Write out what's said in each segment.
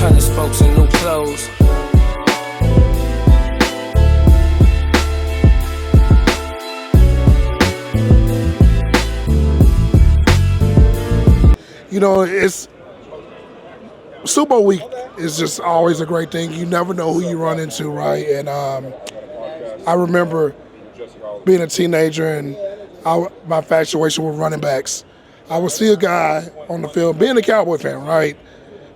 Hundred spokes and new clothes. You know, it's Super Bowl week is just always a great thing. You never know who you run into, right? And I remember being a teenager and my infatuation with running backs. I would see a guy on the field, being a Cowboy fan, right?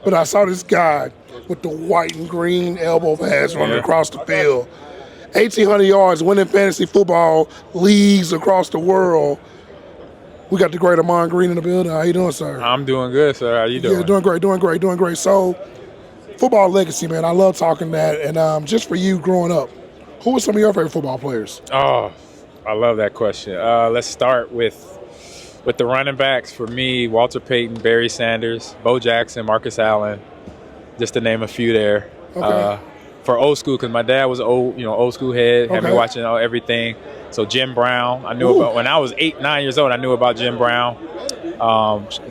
But I saw this guy with the white and green elbow pads running across the field. 1,800 yards, winning fantasy football leagues across the world. We got the great Ahman Green in the building. How you doing, sir? I'm doing good, sir. How you doing? Yeah, doing great. So, football legacy, man. I love talking that. And just for you growing up, who were some of your favorite football players? Oh, I love that question. Let's start with the running backs. For me, Walter Payton, Barry Sanders, Bo Jackson, Marcus Allen, just to name a few there. Okay. For old school, because my dad was old school head, had me watching everything. So Jim Brown, I knew about when I was 8, 9 years old. I knew about Jim Brown,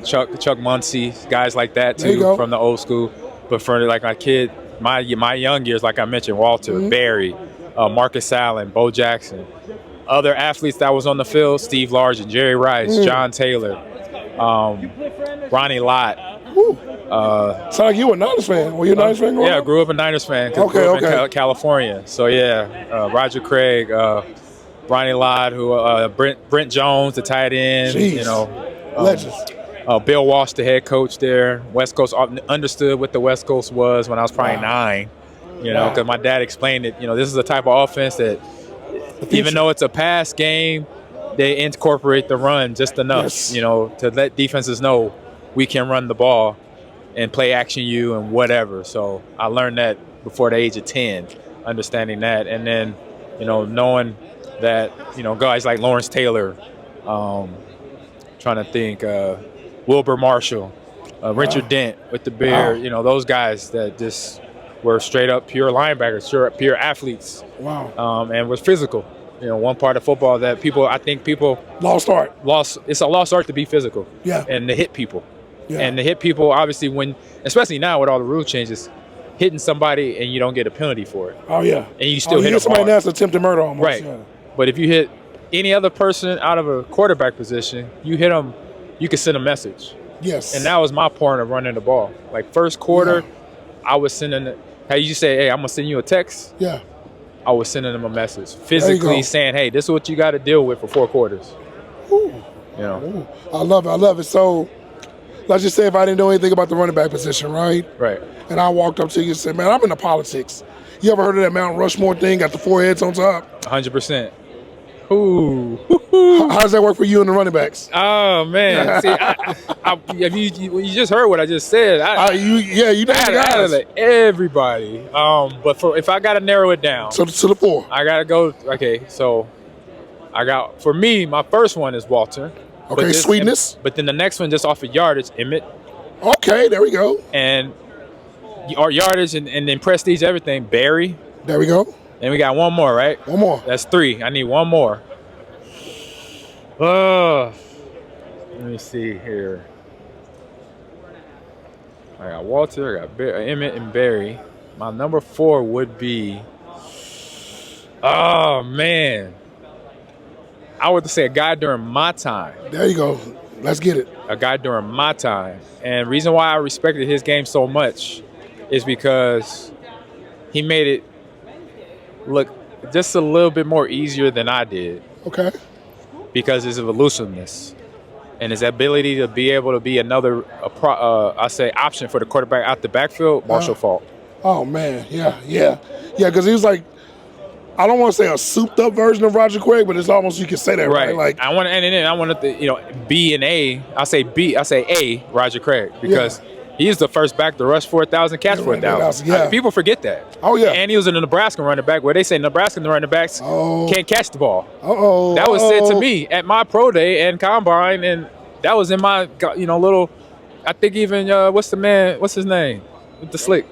Chuck Muncie, guys like that too from the old school. But for like my young years, like I mentioned, Walter, Barry, Marcus Allen, Bo Jackson, other athletes that was on the field: Steve Largent, Jerry Rice, John Taylor, Ronnie Lott. Sound like you were a Niners fan. Were you a Niners fan growing up? Yeah, grew up a Niners fan. Grew up in California. So Roger Craig, Ronnie Lott, Brent Jones, the tight end. Jeez. Legends. Bill Walsh, the head coach there. West Coast, understood what the West Coast was when I was probably 9. Because my dad explained it. This is the type of offense that, even though it's a pass game, they incorporate the run just enough, to let defenses know we can run the ball and play action you and whatever. So I learned that before the age of 10, understanding that. And then, knowing that, guys like Lawrence Taylor, trying to think, Wilbur Marshall, Richard Dent with the beard, those guys that just were straight up pure linebackers, pure athletes. Wow. And was physical. One part of football that I think people lost art. It's a lost art to be physical. Yeah. And to hit people. Yeah. And to hit people, obviously, especially now with all the rule changes, hitting somebody and you don't get a penalty for it. Oh, yeah. And you still hit them somebody hard. that's attempted murder almost. Right. Yeah. But if you hit any other person out of a quarterback position, you hit them, you can send a message. Yes. And that was my point of running the ball. Like first quarter, I was sending, how you say, hey, I'm going to send you a text. Yeah. I was sending them a message, physically saying, hey, this is what you got to deal with for 4 quarters. Ooh. Ooh. I love it. So, let's just say if I didn't know anything about the running back position, right? Right. And I walked up to you and said, man, I'm into politics. You ever heard of that Mount Rushmore thing, got the 4 heads on top? 100%. Ooh. How does that work for you and the running backs? Oh, man. See, you just heard what I just said. You know everybody. But if I got to narrow it down. So to the 4. I got to go, so for me, my first one is Walter. Okay, Sweetness. But then the next one, just off of yardage, Emmett. Okay, there we go. And our yardage and then prestige, everything, Barry. There we go. And we got one more, right? One more. That's 3. I need one more. Let me see here. I got Walter, I got Emmett and Barry. My number 4 would be, oh, man. I would say a guy during my time. There you go. Let's get it. A guy during my time. And the reason why I respected his game so much is because he made it look just a little bit more easier than I did. Okay. Because his elusiveness and his ability to be able to be another, option for the quarterback out the backfield, Marshall Faulk. Oh, man. Yeah, because he was like, I don't want to say a souped-up version of Roger Craig, but it's almost, you can say that, right? Like, I wanted to, B and A. I say A, Roger Craig, because he's the first back to rush 4,000, catch 4,000. Yeah. People forget that. Oh, yeah. And he was a Nebraska running back, where they say Nebraska running backs can't catch the ball. That was said to me at my pro day and combine, and that was in my, little, I think even, what's his name? With the slick?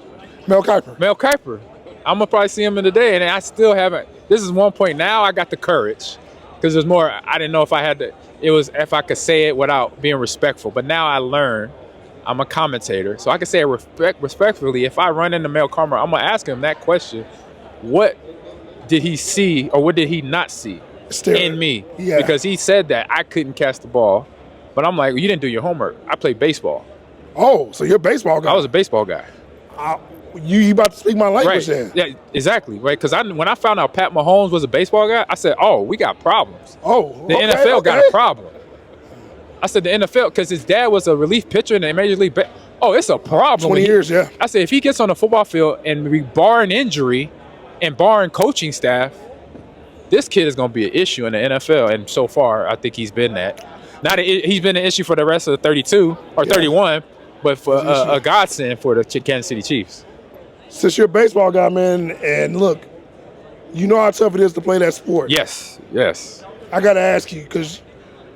Mel Kiper. I'm going to probably see him in the day, and I still haven't. This is one point now I got the courage, because there's more. I didn't know if I could say it without being respectful. But now I learned I'm a commentator, so I can say respectfully, if I run into Mel Karma, I'm going to ask him that question. What did he see or what did he not see in me? Yeah. Because he said that I couldn't catch the ball. But I'm like, you didn't do your homework. I played baseball. Oh, so you're a baseball guy. I was a baseball guy. You about to speak my language then. Yeah, exactly. Right, because when I found out Pat Mahomes was a baseball guy, I said, oh, we got problems. The NFL got a problem. I said the NFL, because his dad was a relief pitcher in the Major League it's a problem. 20 years, yeah. I said, if he gets on the football field and barring injury and barring coaching staff, this kid is going to be an issue in the NFL. And so far, I think he's been that. He's been an issue for the rest of the 32 or 31, but for a godsend for the Kansas City Chiefs. Since you're a baseball guy, man, and look, you know how tough it is to play that sport. Yes. I got to ask you, because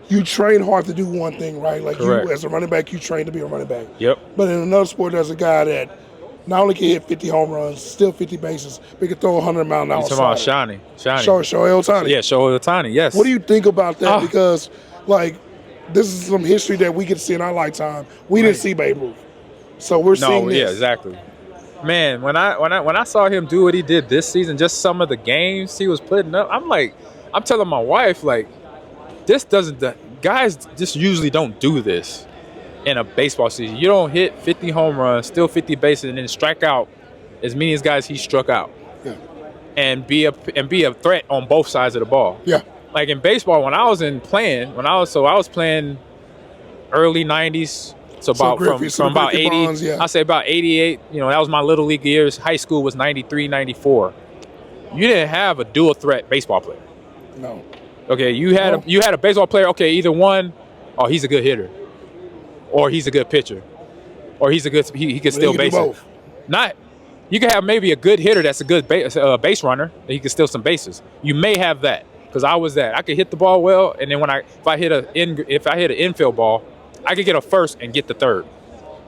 you train hard to do one thing, right? Like Correct. You, as a running back, you train to be a running back. Yep. But in another sport, there's a guy that not only can hit 50 home runs, still 50 bases, but can throw 100-mile-an-hour. You're talking about Shiny. Shohei Ohtani. Yeah, Shohei Ohtani, yes. What do you think about that? Because, like, this is some history that we get to see in our lifetime. We didn't see Babe Ruth. So we're seeing this. Yeah, exactly. Man, when I saw him do what he did this season, just some of the games he was putting up, I'm telling my wife, like, guys just usually don't do this in a baseball season. You don't hit 50 home runs, still 50 bases, and then strike out as many as guys he struck out. Yeah. And be a threat on both sides of the ball. Yeah. Like in baseball, when I was playing early 90s, from about 80, Bonds, yeah. I say about 88, that was my little league years. High school was 93, 94. You didn't have a dual threat baseball player. No. Okay, you had a baseball player, okay, either one, oh, he's a good hitter, or he's a good pitcher, or he can steal bases. You can have maybe a good hitter that's a good base runner, and he can steal some bases. You may have that, because I was that. I could hit the ball well, and then if I hit an infield ball, I could get a first and get the third.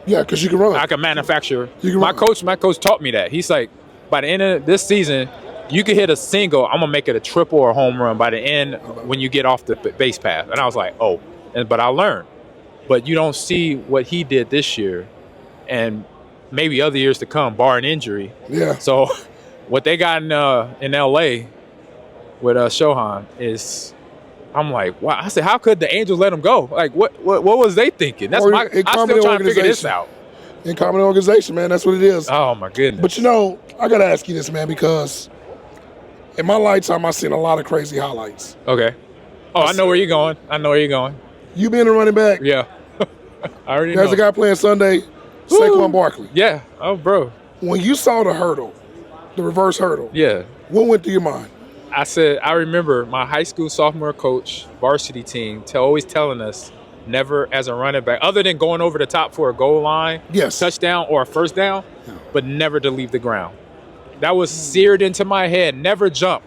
Yeah, because you can run. I can manufacture. My coach taught me that. He's like, by the end of this season, you can hit a single. I'm gonna make it a triple or a home run by the end when you get off the base path. And I was like, but I learned. But you don't see what he did this year, and maybe other years to come, barring injury. Yeah. So what they got in L.A. with Shohan is. I'm like, wow. I said, how could the Angels let him go? Like, what was they thinking? I'm still trying to figure this out. Incompetent organization, man. That's what it is. Oh, my goodness. But, I got to ask you this, man, because in my lifetime, I've seen a lot of crazy highlights. Okay. Oh, I know where you're going. You being a running back? Yeah. I already know. There's a guy playing Sunday, Saquon Barkley. Yeah. Oh, bro. When you saw the hurdle, the reverse hurdle, yeah, what went through your mind? I remember my high school sophomore coach, varsity team, always telling us never as a running back, other than going over the top for a goal line, touchdown or a first down, but never to leave the ground. That was seared into my head. Never jump,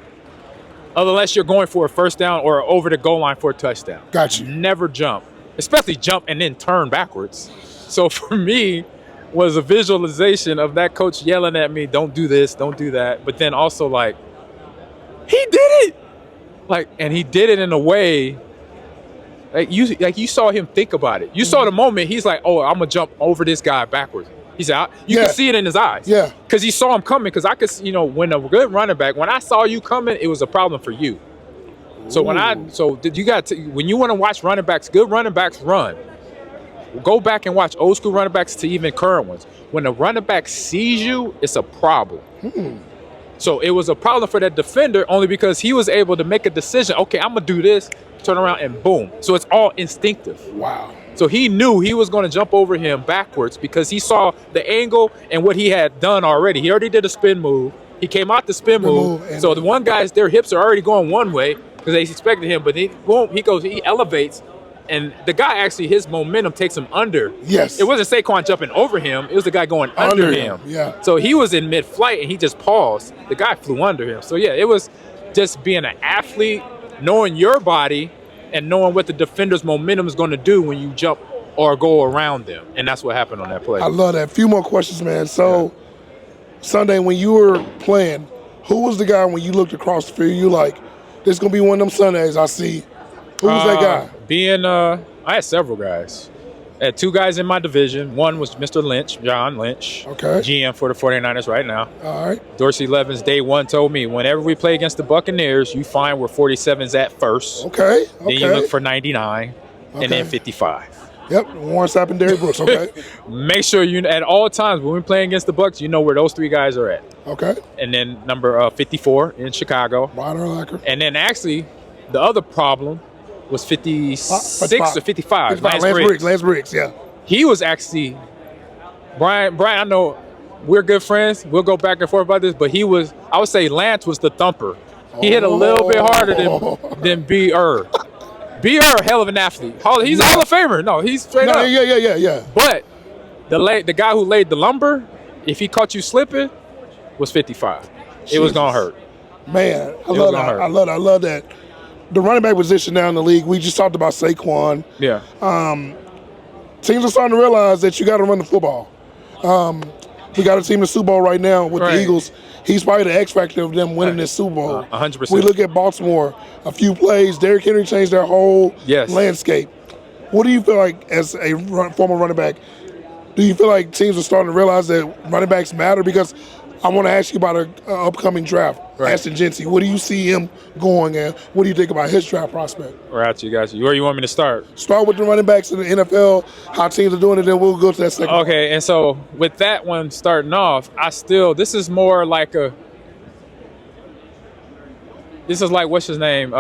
unless you're going for a first down or over the goal line for a touchdown. Got you. Never jump, especially jump and then turn backwards. So for me, was a visualization of that coach yelling at me, don't do this, don't do that. But then also like, he did it. And he did it in a way you saw him think about it. You saw the moment he's like, oh, I'm gonna jump over this guy backwards. He said, you can see it in his eyes. Yeah. Because he saw him coming. Because I could, when a good running back, when I saw you coming, it was a problem for you. So when you want to watch running backs, good running backs run. Go back and watch old school running backs to even current ones. When a running back sees you, it's a problem. So it was a problem for that defender only because he was able to make a decision. Okay, I'm going to do this, turn around, and boom. So it's all instinctive. Wow. So he knew he was going to jump over him backwards because he saw the angle and what he had done already. He already did a spin move. He came out the spin move. So the one guy's, their hips are already going one way because they expected him. But he elevates. And the guy actually, his momentum takes him under. Yes. It wasn't Saquon jumping over him. It was the guy going under him. Yeah. So he was in mid-flight, and he just paused. The guy flew under him. So, yeah, it was just being an athlete, knowing your body, and knowing what the defender's momentum is going to do when you jump or go around them. And that's what happened on that play. I love that. A few more questions, man. So, Sunday, when you were playing, who was the guy when you looked across the field, you like, this is going to be one of them Sundays I see? Who was that guy? I had several guys. Had two guys in my division. One was Mr. Lynch, John Lynch, Okay. GM for the 49ers right now. All right. Dorsey Levens, day one, told me, whenever we play against the Buccaneers, you find where 47's at first. Okay. Then you look for 99, and then 55. Yep, Warren Sapp and Derry Brooks, okay. Make sure you, at all times when we're playing against the Bucs, you know where those three guys are at. Okay. And then number 54 in Chicago. Brian Urlacher. And then actually, the other problem was 56 or 55. Lance Briggs, yeah. He was actually, Brian, I know we're good friends. We'll go back and forth about this, but I would say Lance was the thumper. He hit a little bit harder than B. Earl. B. Earl, hell of an athlete. He's a Hall of Famer. No, he's straight up. Yeah. But the guy who laid the lumber, if he caught you slipping, was 55. It was going to hurt. Man, I love that. The running back position now in the league, we just talked about Saquon. Yeah. Teams are starting to realize that you got to run the football. We got a team in the Super Bowl right now with the Eagles. He's probably the X factor of them winning this Super Bowl. 100%. We look at Baltimore, a few plays, Derrick Henry changed their whole landscape. What do you feel like as a former running back? Do you feel like teams are starting to realize that running backs matter? Because I want to ask you about an upcoming draft. Ashton Jency, what do you see him going at? What do you think about his draft prospect? Got you. Where you want me to start? Start with the running backs in the NFL, how teams are doing it, then we'll go to that second. Okay, and so with that one starting off, this is more like what's his name?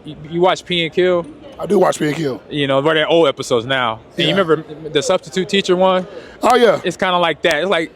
You watch P and Kill? I do watch P and Kill. You know, they're old episodes now. Yeah. You remember the substitute teacher one? Oh, yeah. It's kind of like that. It's like,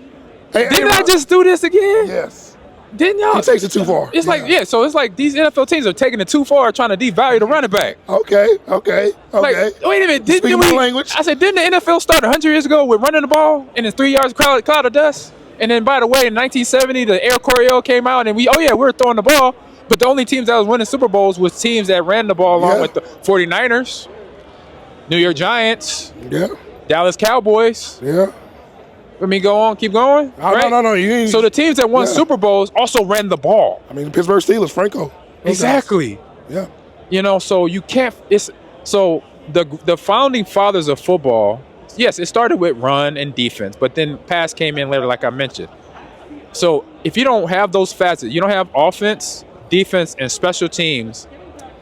didn't I just do this again? Yes. Didn't y'all? He takes it too far. It's so it's like these NFL teams are taking it too far, trying to devalue the running back. Okay. Like, wait a minute. Speaking my language. I said, didn't the NFL start 100 years ago with running the ball and it's 3 yards cloud of dust? And then, by the way, in 1970, the Air Coryell came out and we were throwing the ball. But the only teams that was winning Super Bowls was teams that ran the ball along with the 49ers, New York Giants, Dallas Cowboys. Yeah. Let me go on, keep going. No. So the teams that won Super Bowls also ran the ball. I mean, the Pittsburgh Steelers, Franco. Exactly. Yeah. You know, so you can't. The founding fathers of football. Yes, it started with run and defense, but then pass came in later, like I mentioned. So if you don't have those facets, you don't have offense, defense, and special teams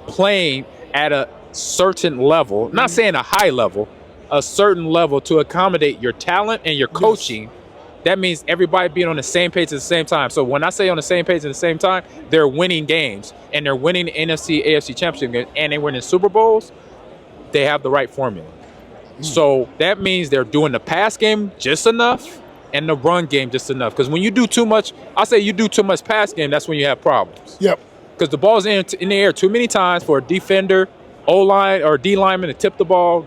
playing at a certain level. Not saying a high level. A certain level to accommodate your talent and your coaching. That means everybody being on the same page at the same time. So when I say on the same page at the same time, they're winning games and they're winning the NFC, AFC championship games and they're winning Super Bowls. They have the right formula. So that means they're doing the pass game just enough and the run game just enough. Because when you do too much, I say you do too much pass game, that's when you have problems. Yep. Because the ball's in the air too many times for a defender, O-line, or D-lineman to tip the ball,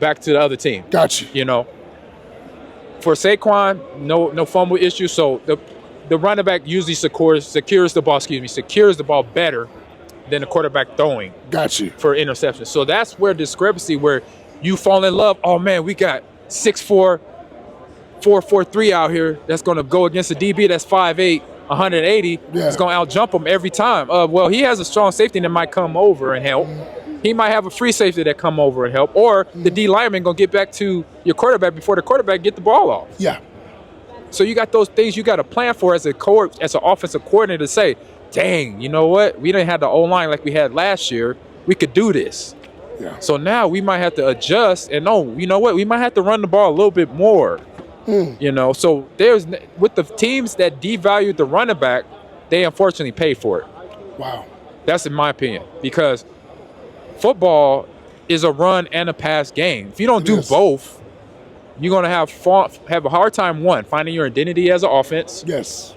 back to the other team. You know, for Saquon, no fumble issue. So the running back usually secures the ball better than the quarterback throwing. For interception. So that's where discrepancy, where you fall in love. Oh man, we got 6'4", 4'3" out here that's going to go against a DB that's 5'8", 180. It's going to out-jump him every time. Well, he has a strong safety that might come over and help. He might have a free safety that come over and help, or the D lineman gonna get back to your quarterback before the quarterback get the ball off. Yeah. So you got those things you got to plan for as an offensive coordinator to say, dang, you know what? We didn't have the O-line like we had last year. We could do this. Yeah. So now we might have to adjust and you know what? We might have to run the ball a little bit more. You know, so with the teams that devalued the running back, they unfortunately pay for it. Wow. That's in my opinion, because football is a run and a pass game. If you don't do both, you're going to have a hard time, finding your identity as an offense. Yes.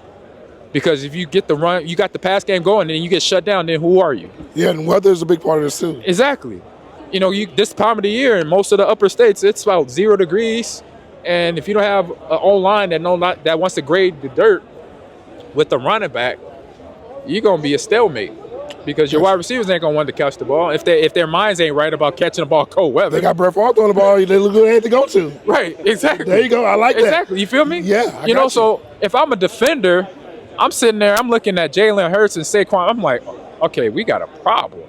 Because if you get the run, you got the pass game going, and then you get shut down, then who are you? Yeah, and weather is a big part of this too. Exactly. You know, this time of the year in most of the upper states, it's about 0 degrees. And if you don't have an O-line that wants to grade the dirt with the running back, you're going to be a stalemate. Because your wide receivers ain't gonna want to catch the ball if their minds ain't right about catching the ball cold weather. They got Brett Favre throwing the ball. They look good at to go to. Right, exactly. There you go. I like that. Exactly. You feel me? Yeah. You know. So if I'm a defender, I'm sitting there. I'm looking at Jalen Hurts and Saquon. I'm like, okay, we got a problem.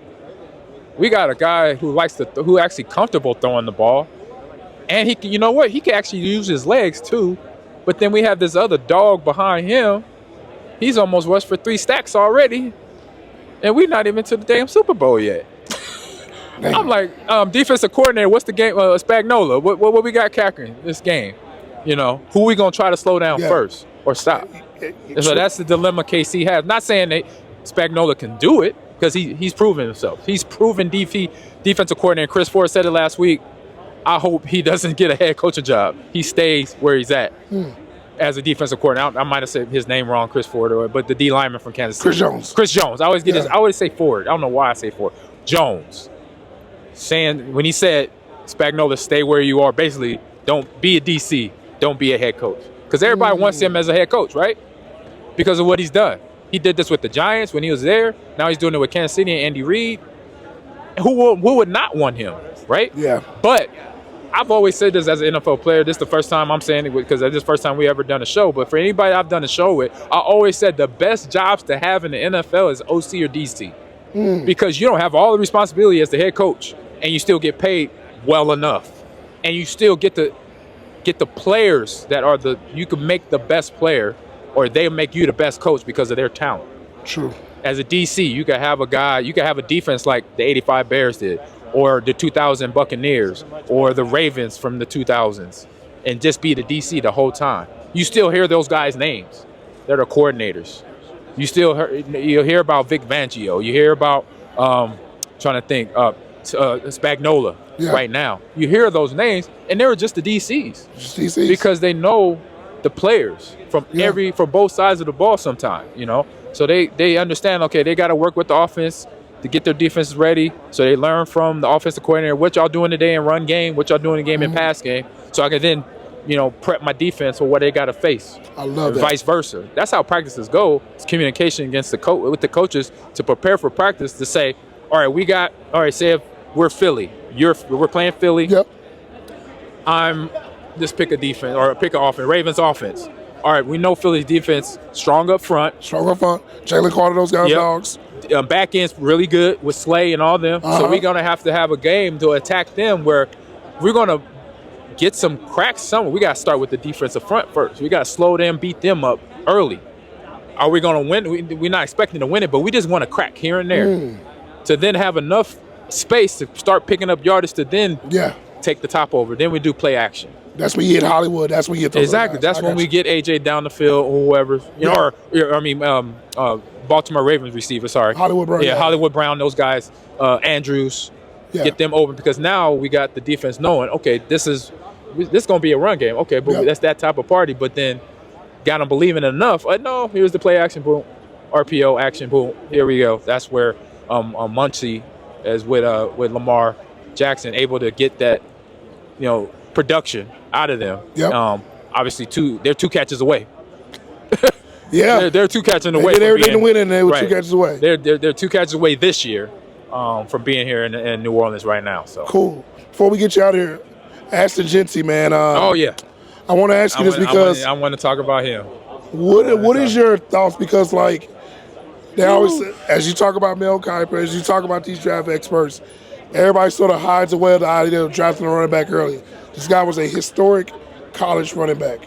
We got a guy who who actually comfortable throwing the ball, and he can, you know what? He can actually use his legs too. But then we have this other dog behind him. He's almost rushed for 3 stacks already, and we're not even to the damn Super Bowl yet. I'm like, defensive coordinator, what's the game? Spagnola, what we got cackling this game? You know, who we gonna try to slow down first or stop? And so that's the dilemma KC has. Not saying that Spagnola can do it, because he's proven himself. He's proven defensive coordinator. Chris Ford said it last week. I hope he doesn't get a head coaching job. He stays where he's at as a defensive coordinator. I might have said his name wrong, Chris Ford, but the D lineman from Kansas City. Chris Jones. I always get I always say Ford. I don't know why I say Ford. Jones. Saying when he said Spagnola, stay where you are. Basically, don't be a DC. Don't be a head coach. Because everybody wants him as a head coach, right? Because of what he's done. He did this with the Giants when he was there. Now he's doing it with Kansas City and Andy Reid. Who would not want him, right? Yeah. But I've always said this as an NFL player. This is the first time I'm saying it because this is the first time we ever done a show. But for anybody I've done a show with, I always said the best jobs to have in the NFL is OC or DC. Because you don't have all the responsibility as the head coach, and you still get paid well enough. And you still get the players that are you can make the best player, or they make you the best coach because of their talent. True. As a DC, you could have a defense like the 85 Bears did, or the 2000 Buccaneers, or the Ravens from the 2000s, and just be the DC the whole time. You still hear those guys' names. They're the coordinators. You'll hear about Vic Fangio. You hear about, trying to think, Spagnola right now. You hear those names, and they're just the DCs. Just DCs. Because they know the players from both sides of the ball sometimes, you know. So they understand, okay, they got to work with the offense to get their defenses ready. So they learn from the offensive coordinator, what y'all doing today in run game, what y'all doing in game in pass game. So I can then, you know, prep my defense for what they got to face. I love that. Vice versa. That's how practices go. It's communication against with the coaches to prepare for practice to say, all right, say if we're Philly, we're playing Philly. Yep. Just pick a defense or pick an offense. Ravens offense. All right, we know Philly's defense strong up front. Jalen Carter, those guys, dogs. Back end's really good with Slay and all them. So we're gonna have to have a game to attack them where we're gonna get some cracks somewhere. We gotta start with the defensive front first. We gotta slow them, beat them up early. Are we gonna win? We're not expecting to win it, but we just want to crack here and there to then have enough space to start picking up yardage to then take the top over. Then we do play action. That's when you hit Hollywood. That's when you hit those exactly. guys. That's when we get AJ down the field or whoever, you know, or Baltimore Ravens receiver. Sorry, Hollywood Brown. Yeah, Hollywood Brown. Those guys, Andrews, get them open because now we got the defense knowing, okay, this is gonna be a run game. Okay, but that's that type of party. But then got them believing enough. No, here's the play action, boom, RPO action, boom. Here we go. That's where Muncie is with Lamar Jackson able to get that, you know, production out of them. Yep. Obviously, they're 2 catches away. They're 2 catches away. They did everything to win, and they were 2 catches away. They're 2 catches away this year from being here in New Orleans right now. So cool. Before we get you out of here, Ashton Genty, man. Oh yeah. I want to ask you this because I want to talk about him. What is your thoughts? Because like they always, as you talk about Mel Kiper, as you talk about these draft experts, everybody sort of hides away the idea of drafting a running back early. This guy was a historic college running back.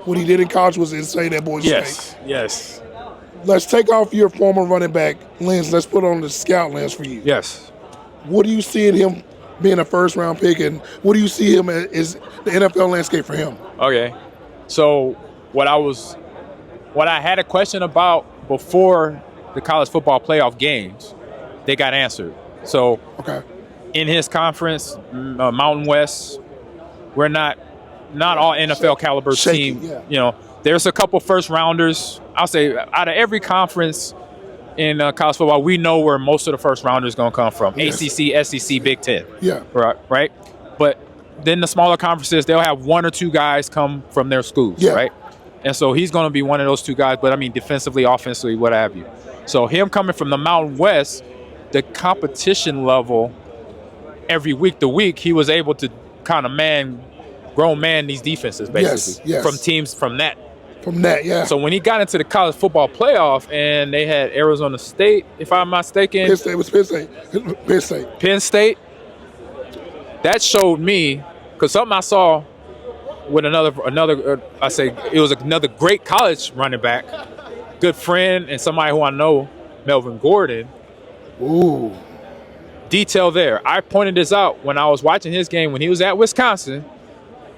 What he did in college was insane at Boise State. Yes. Let's take off your former running back lens. Let's put on the scout lens for you. Yes. What do you see in him being a first-round pick, and what do you see him as the NFL landscape for him? Okay. So what I had a question about before the college football playoff games, they got answered. So in his conference, Mountain West, we're not all NFL caliber team. You know, there's a couple first rounders. I'll say out of every conference in college football, we know where most of the first rounders going to come from. ACC, SEC, Big Ten. Yeah. Right. But then the smaller conferences, they'll have 1 or 2 guys come from their schools. Right. And so he's going to be one of those 2 guys. But I mean, defensively, offensively, what have you. So him coming from the Mountain West, the competition level every week to week, he was able to kind of grown man these defenses basically from teams from that From that, yeah. So when he got into the college football playoff and they had Arizona State, if I'm not mistaken. Penn State was Penn State. Penn State. Penn State. That showed me, because something I saw with another I say it was another great college running back, good friend and somebody who I know, Melvin Gordon. Ooh. Detail there. I pointed this out when I was watching his game when he was at Wisconsin.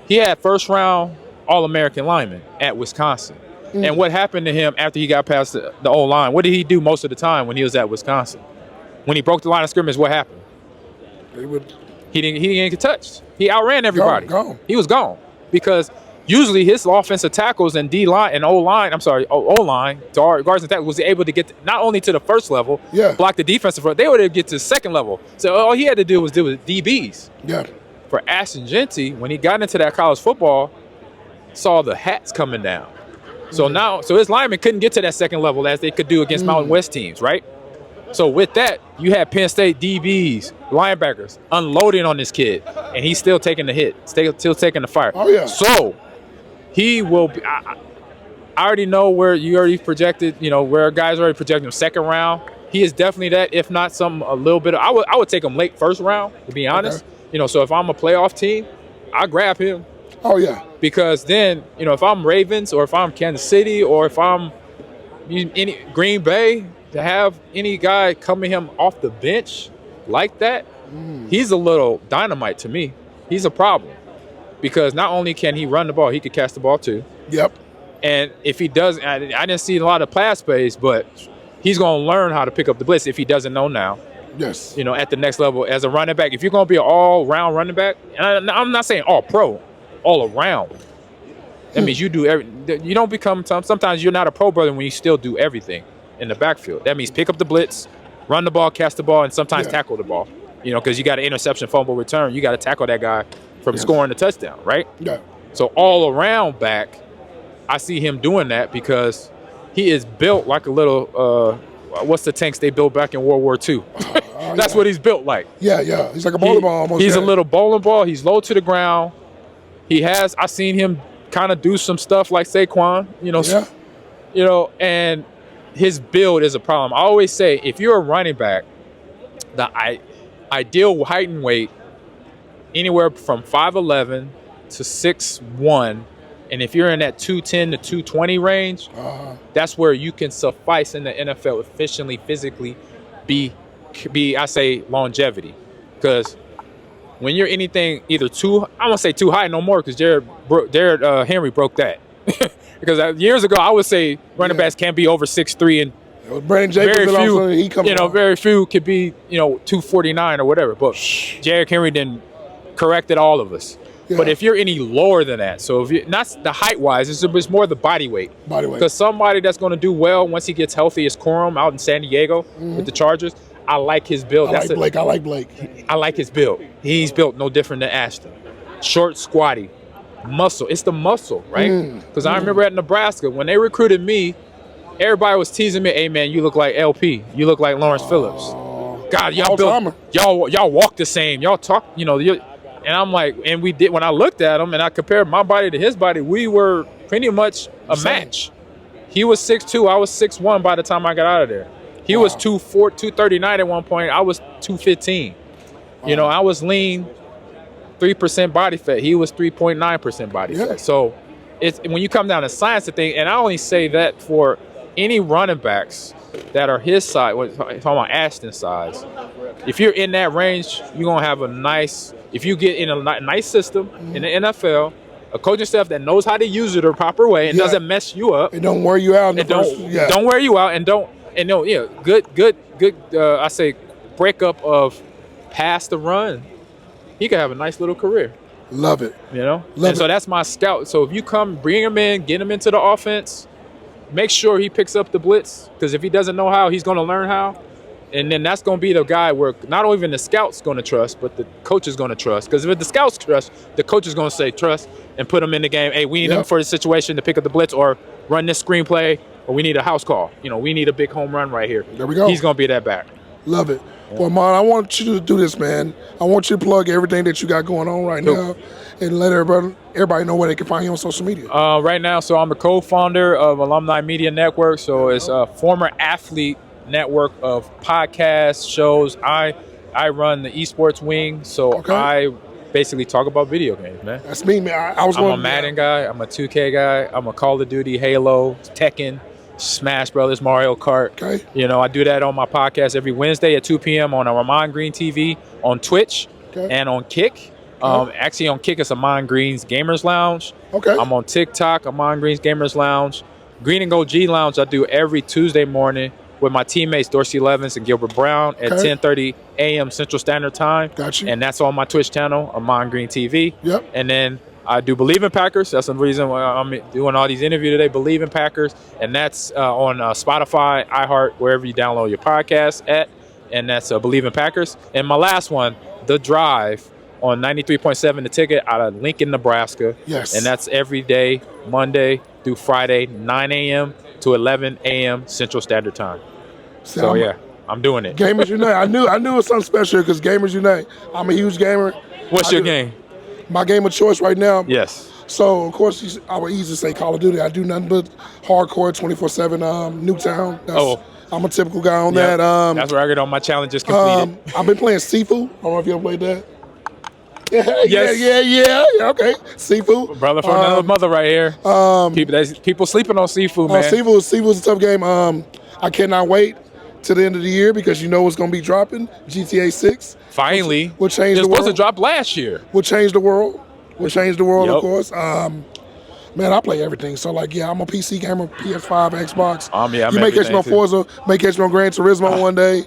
He had first-round All-American lineman at Wisconsin. And what happened to him after he got past the O-line? What did he do most of the time when he was at Wisconsin? When he broke the line of scrimmage, what happened? He didn't get touched. He outran everybody. Gone. He was gone. Because usually his offensive tackles and O-line, guards and tackles, was able to get not only to the first level, block the defensive front, they were able to get to the second level. So all he had to do was deal with DBs. Yeah. For Ashton Genty, when he got into that college football, saw the hats coming down. So now his linemen couldn't get to that second level as they could do against Mountain West teams, right? So with that, you had Penn State DBs, linebackers, unloading on this kid, and he's still taking the hit, still taking the fire. Oh, yeah. So he will be, I already know where you already projected, where guys already projected him second round. He is definitely that, if not a little bit. I would take him late first round, to be honest. Okay. So if I'm a playoff team, I grab him. Oh, yeah. Because then, if I'm Ravens or if I'm Kansas City or if I'm Green Bay, to have any guy coming him off the bench like that, he's a little dynamite to me. He's a problem. Because not only can he run the ball, he could catch the ball too. Yep. And if he doesn't, I didn't see a lot of pass plays, but he's going to learn how to pick up the blitz if he doesn't know now. Yes. At the next level as a running back. If you're going to be an all-round running back, and I'm not saying all-pro, all around. That means you do you don't become, sometimes you're not a pro brother when you still do everything in the backfield. That means pick up the blitz, run the ball, catch the ball, and sometimes tackle the ball. Because you got an interception, fumble, return. You got to tackle that guy from scoring the touchdown, right? Yeah. So all around back, I see him doing that because he is built like a little, what's the tanks they built back in World War II? That's what he's built like. Yeah. He's like a bowling ball almost. He's a little bowling ball. He's low to the ground. I've seen him kind of do some stuff like Saquon, and his build is a problem. I always say, if you're a running back, the ideal height and weight, anywhere from 5'11" to 6'1", and if you're in that 210 to 220 range, that's where you can suffice in the NFL efficiently, physically, be I say longevity, because when you're anything either I won't say too high no more, because Jared Henry broke that. Because years ago I would say running backs can't be over 6'3", and Brandon Jacobs, very few could be 249 or whatever. But Jared Henry then corrected all of us. Yeah. But if you're any lower than that, so if you're not the height wise, it's more the body weight. Because somebody that's going to do well once he gets healthy is Corum out in San Diego with the Chargers. I like his build. I like Blake. I like his build. He's built no different than Ashton. Short, squatty, muscle. It's the muscle, right? Because I remember at Nebraska, when they recruited me, everybody was teasing me, hey, man, you look like LP. You look like Lawrence Phillips. God, y'all built, y'all walk the same. Y'all talk, and I'm like, and we did, when I looked at him and I compared my body to his body, we were pretty much a match. He was 6'2", I was 6'1" by the time I got out of there. He was 239 at one point. I was 215. I was lean, 3% body fat. He was 3.9% body fat. So it's when you come down to science of thing, and I only say that for any running backs that are his size, talking about Ashton's size, if you're in that range, you're going to have a nice, if you get in a nice system in the NFL, a coaching staff that knows how to use it the proper way and doesn't mess you up. It don't wear you out. Don't wear you out, and good. I say breakup of pass the run. He could have a nice little career. Love it. So that's my scout. So if you come, bring him in, get him into the offense, make sure he picks up the blitz, because if he doesn't know how, he's going to learn how. And then that's going to be the guy where not even the scout's going to trust, but the coach is going to trust. Because if the scouts trust, the coach is going to say trust and put him in the game. Hey, we need him for the situation to pick up the blitz or run this screenplay, or we need a house call. We need a big home run right here. There we go. He's going to be that back. Love it. Well, man, I want you to do this, man. I want you to plug everything that you got going on right now and let everybody know where they can find you on social media. Right now, so I'm the co-founder of Alumni Media Network. So it's a former athlete network of podcasts, shows. I run the esports wing, so I basically talk about video games, man. That's me, man. I'm a Madden guy. I'm a 2K guy. I'm a Call of Duty, Halo, Tekken, Smash Brothers, Mario Kart. Okay. You know, I do that on my podcast every Wednesday at 2 p.m. on Ahman Green TV, on Twitch, and on Kick. Actually, on Kick, it's Ahman Green's Gamers Lounge. Okay. I'm on TikTok, Ahman Green's Gamers Lounge. Green and Gold G Lounge, I do every Tuesday morning with my teammates Dorsey Levins and Gilbert Brown at 10:30 a.m. Central Standard Time. Gotcha. And that's on my Twitch channel, Ahman Green TV. Yep. And then I do Believe in Packers. That's the reason why I'm doing all these interviews today, Believe in Packers. And that's on Spotify, iHeart, wherever you download your podcast at. And that's Believe in Packers. And my last one, The Drive, on 93.7 The Ticket out of Lincoln, Nebraska. Yes. And that's every day, Monday through Friday, 9 a.m. to 11 a.m. Central Standard Time. So, I'm doing it. Gamers Unite. I knew it was something special because Gamers Unite. I'm a huge gamer. What's your game? My game of choice right now. Yes. So, of course, I would easily say Call of Duty. I do nothing but hardcore 24/7 Nuketown. I'm a typical guy on that. That's where I get all my challenges completed. I've been playing Sifu. I don't know if you ever played that. Yes. Yeah. Okay. Sifu. Brother from another mother right here. People sleeping on Sifu, man. Sifu's a tough game. I cannot wait to the end of the year because you know it's going to be dropping. GTA 6. Finally. Will change the world. It was supposed to drop last year. Will change the world. Of course. Man, I play everything. So, I'm a PC gamer, PS5, Xbox. You may catch me on Forza, may catch me on Gran Turismo one day.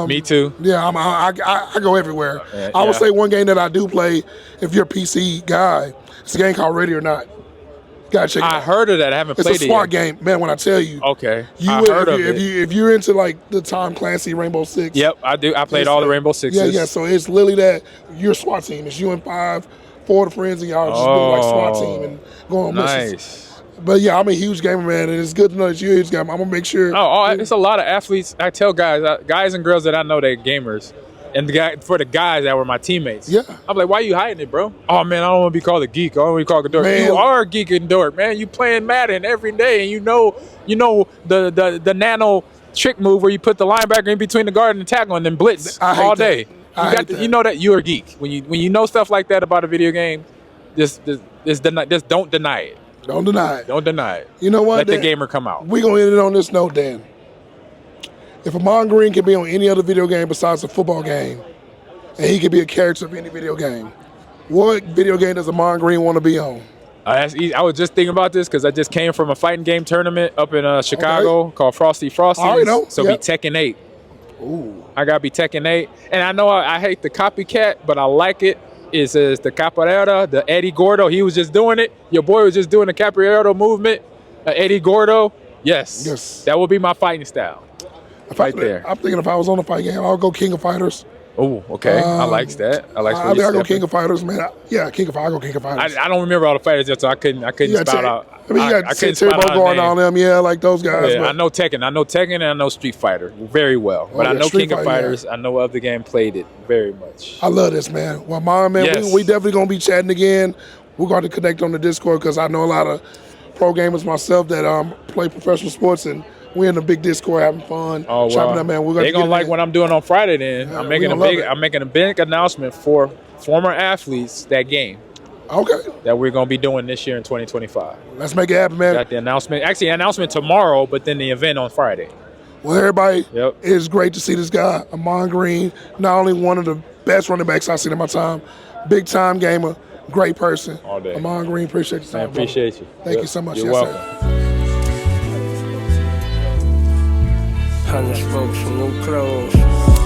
Me too. Yeah, I go everywhere. I would say one game that I do play, if you're a PC guy, it's a game called Ready or Not. Gotta check it out. I heard of that. I haven't played it. It's a SWAT game, man. When I tell you, I heard of it. If you're into the Tom Clancy Rainbow Six, yep, I do. I played all the Rainbow Sixes. Yeah. So it's literally that your SWAT team. It's you and four of the friends, and y'all just doing SWAT team and going on missions. But I'm a huge gamer, man, and it's good to know that you're a huge gamer. I'm gonna make sure. It's a lot of athletes. I tell guys and girls that I know they're gamers. And for the guys that were my teammates, I'm like, why are you hiding it, bro? Oh man, I don't want to be called a geek. I don't want to be called a dork. Man. You are a geek and dork, man. You playing Madden every day, and you know the nano trick move where you put the linebacker in between the guard and the tackle and then blitz all day. You know that you're a geek when you know stuff like that about a video game. Just don't deny it. Don't deny it. Don't deny it. You know what? Let the gamer come out. We're gonna end it on this note, Dan. If Ahman Green can be on any other video game besides a football game, and he can be a character of any video game, what video game does Ahman Green want to be on? That's easy. I was just thinking about this because I just came from a fighting game tournament up in Chicago called Frosty. So be Tekken 8. Ooh. I got to be Tekken 8. And I know I hate the copycat, but I like it. It's the Capoeira, the Eddie Gordo. He was just doing it. Your boy was just doing the Capoeira movement. Eddie Gordo. Yes. That would be my fighting style. There. I'm thinking if I was on a fight game, I'll go King of Fighters. Oh, okay. I like that. I go King of Fighters, man. I'll go King of Fighters. I don't remember all the fighters yet, so I couldn't spout out. You got Terry Bogard on them, like those guys. Yeah, I know Tekken. And I know Street Fighter very well. But I know King of Fighters. I know of the game, played it very much. I love this, man. Well, man, we definitely going to be chatting again. We're going to connect on the Discord because I know a lot of pro gamers myself that play professional sports, and we're in a big Discord having fun. Oh, wow. Up, man. They're going to like what I'm doing on Friday then. Yeah, I'm making a big announcement for former athletes that game. Okay. That we're going to be doing this year in 2025. Let's make it happen, man. Got the announcement. Actually, announcement tomorrow, but then the event on Friday. Well, everybody, it's great to see this guy, Ahman Green, not only one of the best running backs I've seen in my time, big time gamer, great person. All day. Ahman Green, appreciate you. I appreciate you. Thank you so much. You're welcome. 100 folks with new clothes.